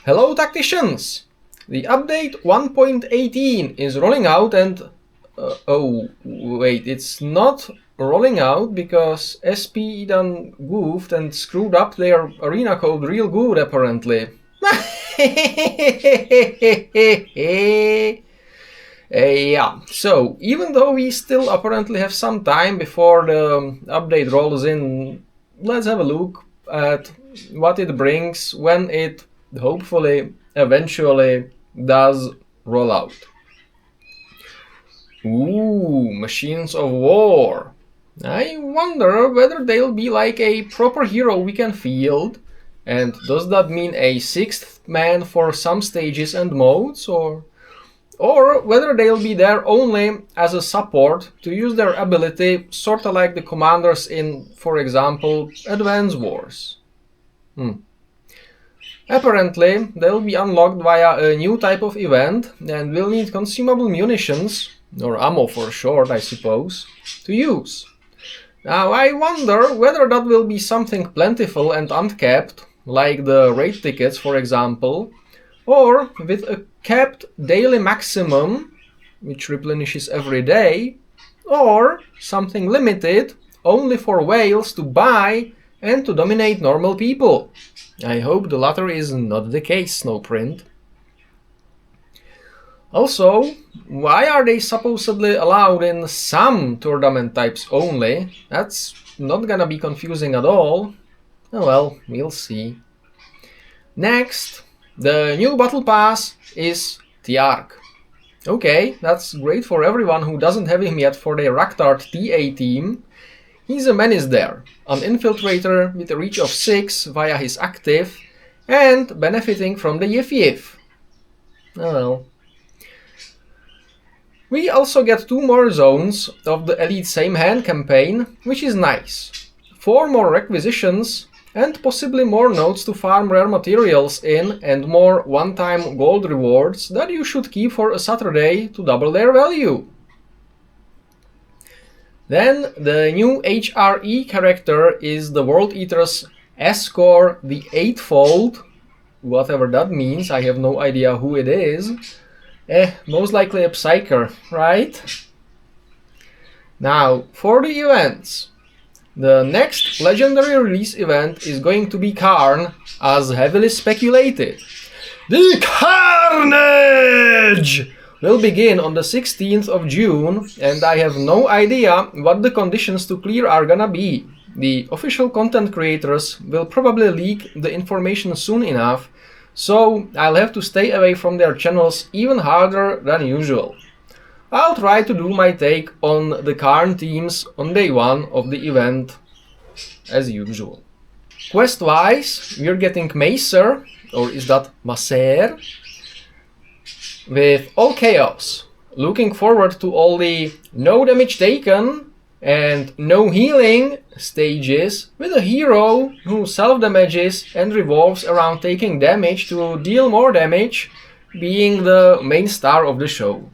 Hello tacticians! The update 1.18 is rolling out and... oh, wait, it's not rolling out because SP done goofed and screwed up their arena code real good apparently. Yeah, so even though we still apparently have some time before the update rolls in, let's have a look at what it brings when it hopefully eventually does roll out. Ooh, machines of war. I wonder whether they'll be like a proper hero we can field, and does that mean a sixth man for some stages and modes, or whether they'll be there only as a support to use their ability sorta like the commanders in, for example, Advance Wars. Apparently, they'll be unlocked via a new type of event and will need consumable munitions, or ammo for short, I suppose, to use. Now, I wonder whether that will be something plentiful and uncapped, like the raid tickets, for example, or with a capped daily maximum, which replenishes every day, or something limited only for whales to buy and to dominate normal people. I hope the latter is not the case, Snowprint. Also, why are they supposedly allowed in some tournament types only? That's not gonna be confusing at all. Oh well, we'll see. Next, the new battle pass is Tiark. Okay, that's great for everyone who doesn't have him yet for their Raktard TA team. He's a menace there, an infiltrator with a reach of 6 via his active, and benefiting from the Yif. Oh well. We also get 2 more zones of the Elite Same Hand campaign, which is nice. 4 more requisitions, and possibly more nodes to farm rare materials in, and more one-time gold rewards that you should keep for a Saturday to double their value. Then the new HRE character is the World Eater's Escort the 8-fold, whatever that means, I have no idea who it is. Most likely a Psyker, right? Now, for the events. The next legendary release event is going to be Karn, as heavily speculated. The Carnage will begin on the 16th of June, and I have no idea what the conditions to clear are gonna be. The official content creators will probably leak the information soon enough, so I'll have to stay away from their channels even harder than usual. I'll try to do my take on the Karn teams on day 1 of the event, as usual. Quest-wise, we're getting Macer, or is that Macer, with all chaos. Looking forward to all the no damage taken and no healing stages with a hero who self-damages and revolves around taking damage to deal more damage, being the main star of the show.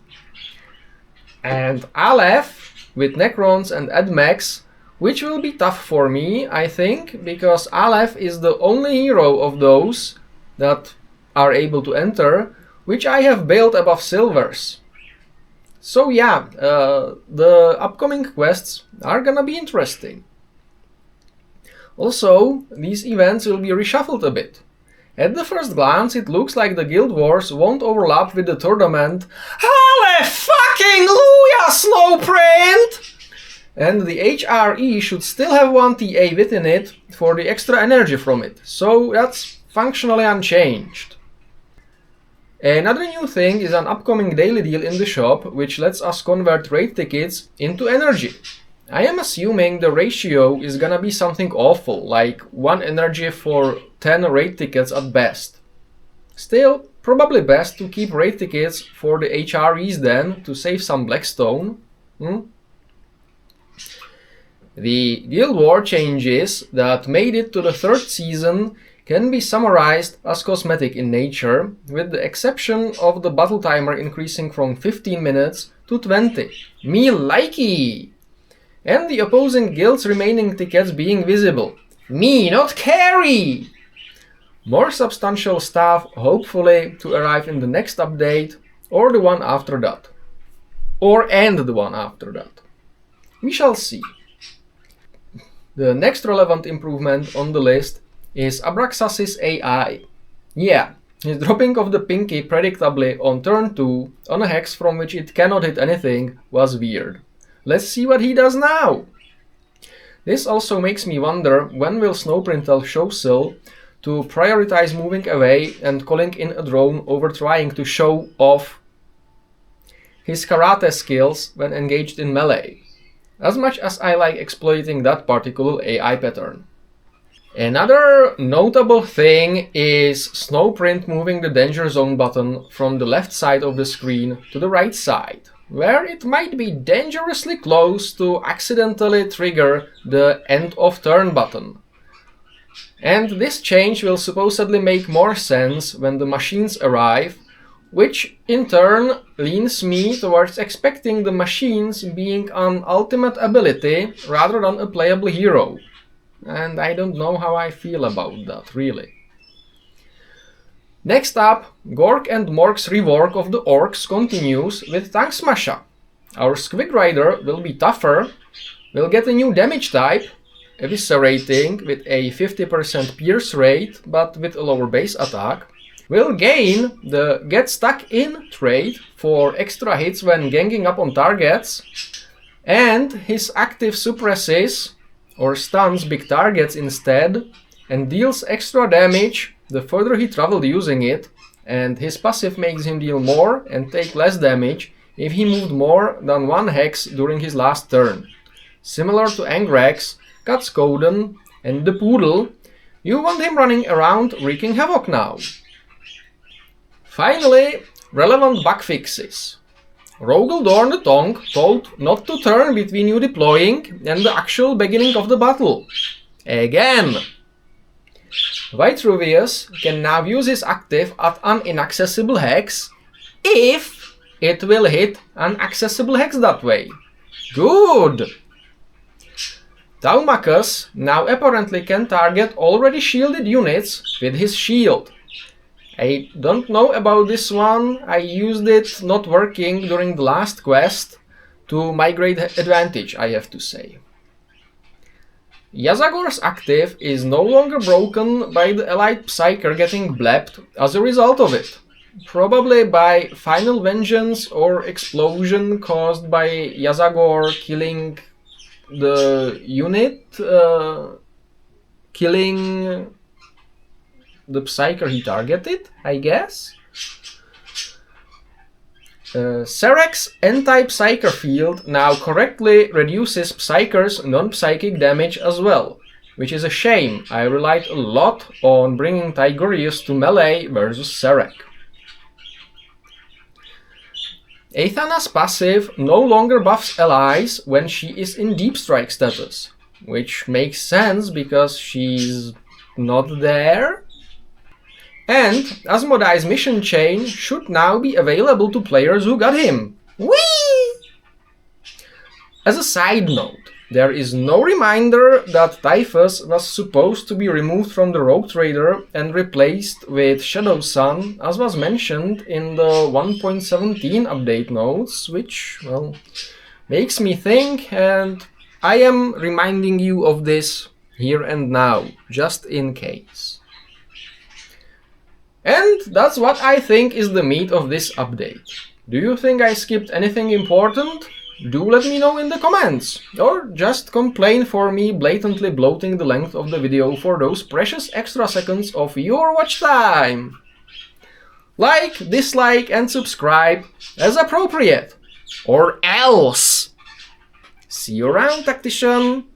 And Aleph with Necrons and Admex, which will be tough for me, I think, because Aleph is the only hero of those that are able to enter, which I have built above silvers. So yeah, the upcoming quests are gonna be interesting. Also, these events will be reshuffled a bit. At the first glance, it looks like the Guild Wars won't overlap with the tournament. Hallelujah, Snowprint! And the HRE should still have 1 TA within it for the extra energy from it, so that's functionally unchanged. Another new thing is an upcoming daily deal in the shop, which lets us convert raid tickets into energy. I am assuming the ratio is gonna be something awful, like 1 energy for 10 raid tickets at best. Still, probably best to keep raid tickets for the HREs then, to save some Blackstone. The Guild War changes that made it to the 3rd season can be summarized as cosmetic in nature, with the exception of the battle timer increasing from 15 minutes to 20. Me likey! and the opposing guild's remaining tickets being visible. Me, not carry! More substantial stuff hopefully to arrive in the next update or the one after that. And the one after that. We shall see. The next relevant improvement on the list is Abraxas's AI. Yeah, his dropping of the pinky predictably on turn 2 on a hex from which it cannot hit anything was weird. Let's see what he does now! This also makes me wonder when will Snowprintel show Syl to prioritize moving away and calling in a drone over trying to show off his karate skills when engaged in melee, as much as I like exploiting that particular AI pattern. Another notable thing is Snowprint moving the danger zone button from the left side of the screen to the right side, where it might be dangerously close to accidentally trigger the end of turn button. And this change will supposedly make more sense when the machines arrive, which in turn leans me towards expecting the machines being an ultimate ability rather than a playable hero. And I don't know how I feel about that, really. Next up, Gork and Mork's rework of the orcs continues with Tank Smasher. Our Squig Rider will be tougher, will get a new damage type, eviscerating with a 50% pierce rate but with a lower base attack, will gain the Get Stuck In trait for extra hits when ganging up on targets, and his active suppresses or stuns big targets instead and deals extra damage the further he traveled using it, and his passive makes him deal more and take less damage if he moved more than one hex during his last turn. Similar to Angrax, Katskoden and the Poodle, you want him running around wreaking havoc now. Finally, relevant bug fixes. Rogaldorn the Tongue told not to turn between you deploying and the actual beginning of the battle. Again! Vitruvius can now use his active at an inaccessible hex if it will hit an accessible hex that way. Good! Taumacus now apparently can target already shielded units with his shield. I don't know about this one, I used it not working during the last quest to my great advantage, I have to say. Yazagor's active is no longer broken by the allied Psyker getting blepped as a result of it. Probably by final vengeance or explosion caused by Yazagor killing the unit, killing the Psyker he targeted, I guess. Serek's anti-Psyker field now correctly reduces Psyker's non-psychic damage as well, which is a shame. I relied a lot on bringing Tigurius to melee versus Serek. Aethana's passive no longer buffs allies when she is in Deep Strike status, which makes sense because she's not there. And Asmodee's mission chain should now be available to players who got him. Whee! As a side note, there is no reminder that Typhus was supposed to be removed from the Rogue Trader and replaced with Shadow Sun, as was mentioned in the 1.17 update notes, which, well, makes me think, and I am reminding you of this here and now, just in case. And that's what I think is the meat of this update. Do you think I skipped anything important? Do let me know in the comments, or just complain for me blatantly bloating the length of the video for those precious extra seconds of your watch time. Like, dislike and subscribe as appropriate, or else. See you around, Tactician!